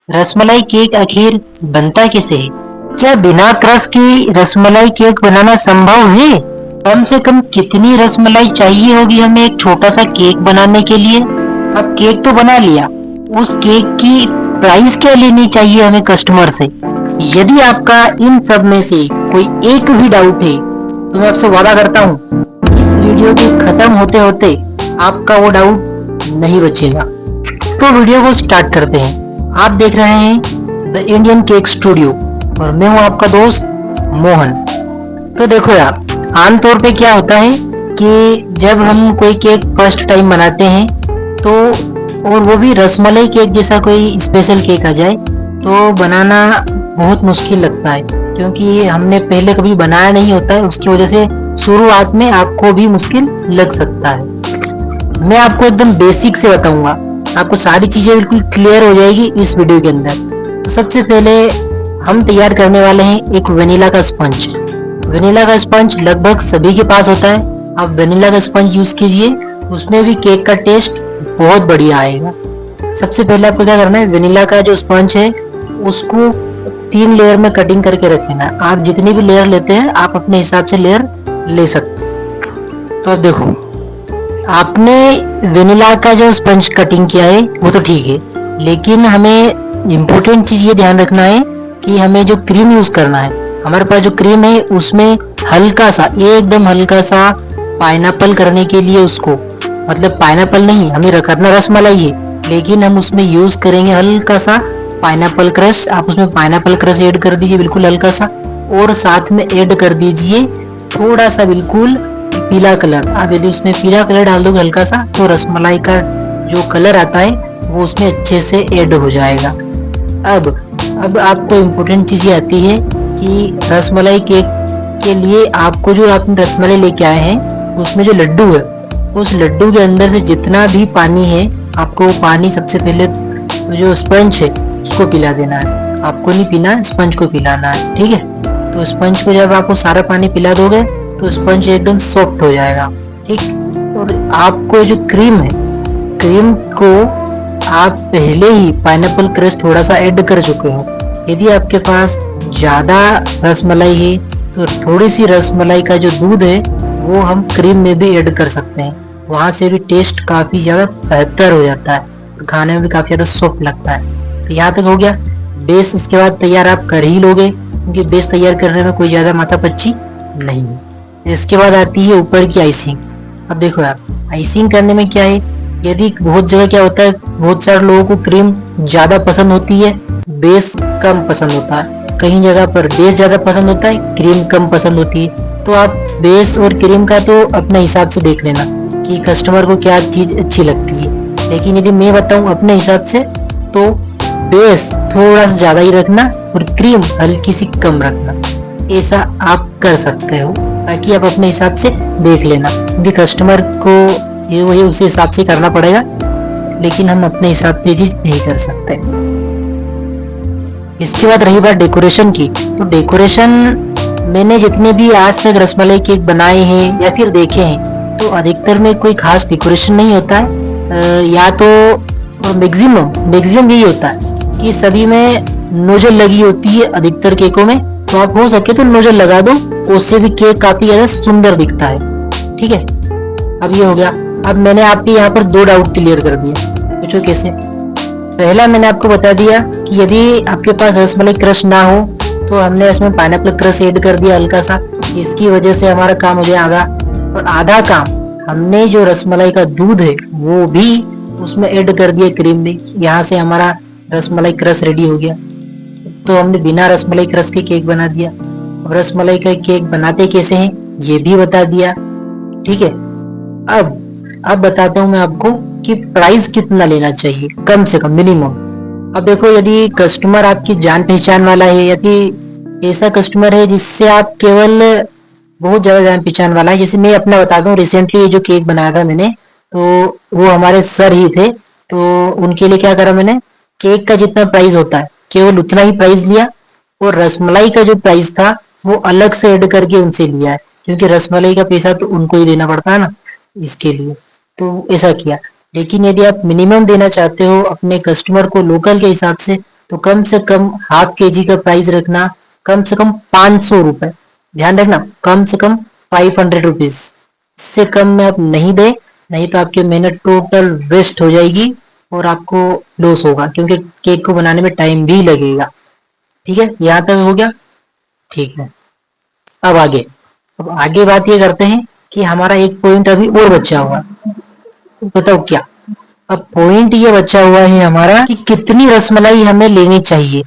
Rasmalai cake आखिर बनता कैसे है? क्या बिना क्रस्ट की रसमलाई केक बनाना संभव है? कम से कम कितनी रसमलाई चाहिए होगी हमें एक छोटा सा केक बनाने के लिए? अब केक तो बना लिया, उस केक की प्राइस क्या लेनी चाहिए हमें कस्टमर से? यदि आपका इन सब में से कोई एक भी डाउट है तो मैं आपसे वादा करता हूँ इस वीडियो के खत्म होते होते आपका वो डाउट नहीं बचेगा। तो वीडियो को स्टार्ट करते हैं। आप देख रहे हैं द इंडियन केक स्टूडियो और मैं हूं आपका दोस्त मोहन। तो देखो यार, आमतौर पे क्या होता है कि जब हम कोई केक फर्स्ट टाइम बनाते हैं तो, और वो भी रसमलाई केक जैसा कोई स्पेशल केक आ जाए, तो बनाना बहुत मुश्किल लगता है क्योंकि हमने पहले कभी बनाया नहीं होता है। उसकी वजह से शुरुआत में आपको भी मुश्किल लग सकता है। मैं आपको एकदम बेसिक से बताऊंगा, आपको सारी चीजें बिल्कुल क्लियर हो जाएगी इस वीडियो के अंदर। तो सबसे पहले हम तैयार करने वाले हैं एक वेनिला का स्पंज। वेनिला का स्पंज लगभग सभी के पास होता है। आप वेनिला का स्पंज यूज कीजिए, उसमें भी केक का टेस्ट बहुत बढ़िया आएगा। सबसे पहले आपको क्या करना है, वेनिला का जो स्पंज है उसको 3 लेयर में कटिंग करके रख लेना है। आप जितनी भी लेयर लेते हैं आप अपने हिसाब से लेयर ले सकते हैं। तो अब देखो, आपने वेनिला का जो स्पंज कटिंग किया है वो तो ठीक है, लेकिन हमें इम्पोर्टेंट चीज ये ध्यान रखना है कि हमें जो क्रीम यूज करना है, हमारे पास जो क्रीम है उसमें हल्का सा, एकदम हल्का सा पाइनएप्पल करने के लिए उसको, मतलब पाइनएप्पल नहीं, हमें करना रसमलाई है लेकिन हम उसमें यूज करेंगे हल्का सा पाइनएप्पल क्रश। आप उसमें पाइनएप्पल क्रश ऐड कर दीजिए बिल्कुल हल्का सा, और साथ में ऐड कर दीजिए थोड़ा सा बिल्कुल पीला कलर। आप यदि उसमें पीला कलर डाल दोगे हल्का सा तो रसमलाई का जो कलर आता है वो उसमें अच्छे से ऐड हो जाएगा। अब आपको इम्पोर्टेंट चीज ये आती है कि रसमलाई केक के लिए आपको जो आपने रसमलाई लेके आए हैं उसमें जो लड्डू है, उस लड्डू के अंदर से जितना भी पानी है आपको वो पानी सबसे पहले जो स्पंज है उसको पिला देना है। आपको नहीं पीना, स्पंज को पिलाना है, ठीक है। तो स्पंज को जब आपको सारा पानी पिला दोगे तो स्पंज एकदम सॉफ्ट हो जाएगा, ठीक। और आपको जो क्रीम है, क्रीम को आप पहले ही पाइनएप्पल क्रश थोड़ा सा ऐड कर चुके हो। यदि आपके पास ज़्यादा रसमलाई है तो थोड़ी सी रसमलाई का जो दूध है वो हम क्रीम में भी ऐड कर सकते हैं। वहाँ से भी टेस्ट काफ़ी ज़्यादा बेहतर हो जाता है और खाने में भी काफ़ी ज़्यादा सॉफ्ट लगता है। तो यहाँ तक हो गया बेस। इसके बाद तैयार आप कर ही लोगे क्योंकि बेस तैयार करने में कोई ज़्यादा माथापच्ची नहीं है। इसके बाद आती है ऊपर की आइसिंग। अब देखो यार, आइसिंग करने में क्या है, यदि बहुत जगह क्या होता है, बहुत सारे लोगों को क्रीम ज्यादा पसंद होती है, बेस कम पसंद होता है। कहीं जगह पर बेस ज्यादा पसंद होता है, क्रीम कम पसंद होती है। तो आप बेस और क्रीम का तो अपने हिसाब से देख लेना कि कस्टमर को क्या चीज अच्छी लगती है। लेकिन यदि मैं बताऊं अपने हिसाब से तो बेस थोड़ा सा ज्यादा ही रखना और क्रीम हल्की सी कम रखना, ऐसा आप कर सकते हो, ताकि आप अपने हिसाब से देख लेना। क्योंकि कस्टमर को ये वही उसी हिसाब से करना पड़ेगा, लेकिन हम अपने हिसाब से चीज नहीं कर सकते। इसके बाद रही बात डेकोरेशन की, तो डेकोरेशन मैंने जितने भी आज तक रसमलाई केक बनाए हैं या फिर देखे हैं तो अधिकतर में कोई खास डेकोरेशन नहीं होता है। या तो मैक्सिमम यही होता है कि सभी में नोजल लगी होती है अधिकतर केकों में, तो आप हो सके तो नोजल लगा दो, उससे भी केक काफी ज्यादा सुंदर दिखता है, ठीक है। अब ये हो गया। अब मैंने आपके यहाँ पर 2 डाउट क्लियर कर दिए। पूछो कैसे? पहला मैंने आपको बता दिया कि यदि आपके पास रसमलाई क्रश ना हो तो हमने इसमें पाइनएप्पल क्रश ऐड कर दिया हल्का सा, इसकी वजह से हमारा काम हो गया आधा। और आधा काम हमने जो रसमलाई का दूध है वो भी उसमें ऐड कर दिया क्रीम में, यहाँ से हमारा रसमलाई क्रश रेडी हो गया। तो हमने बिना रसमलाई क्रश के केक बना दिया। अब रसमलाई का केक बनाते कैसे हैं ये भी बता दिया, ठीक है। अब बताता हूँ मैं आपको कि प्राइस कितना लेना चाहिए, कम से कम मिनिमम। अब देखो, यदि कस्टमर आपकी जान पहचान वाला है, यदि ऐसा कस्टमर है जिससे आप केवल बहुत ज्यादा जान पहचान वाला है, जैसे मैं अपना बताता हूँ, रिसेंटली ये जो केक बनाया था मैंने, तो वो हमारे सर ही थे। तो उनके लिए क्या करा मैंने, केक का जितना प्राइस होता है केवल उतना ही प्राइस लिया, और रसमलाई का जो प्राइस था वो अलग से ऐड करके उनसे लिया है, क्योंकि रसमलाई का पैसा तो उनको ही देना पड़ता है ना, इसके लिए तो ऐसा किया। लेकिन यदि आप मिनिमम देना चाहते हो अपने कस्टमर को लोकल के हिसाब से, तो कम से कम हाफ के जी का प्राइस रखना, कम से कम 500 रुपए। ध्यान रखना, कम से कम 500 रुपीज। इससे कम में आप नहीं दे, नहीं तो आपकी मेहनत टोटल वेस्ट हो जाएगी और आपको लॉस होगा, क्योंकि केक को बनाने में टाइम भी लगेगा। ठीक है, यहाँ तक हो गया। ठीक है, अब आगे बात ये करते हैं कि हमारा एक पॉइंट अभी और बचा हुआ। बताओ क्या? अब पॉइंट ये बचा हुआ है हमारा कि कितनी रसमलाई हमें लेनी चाहिए।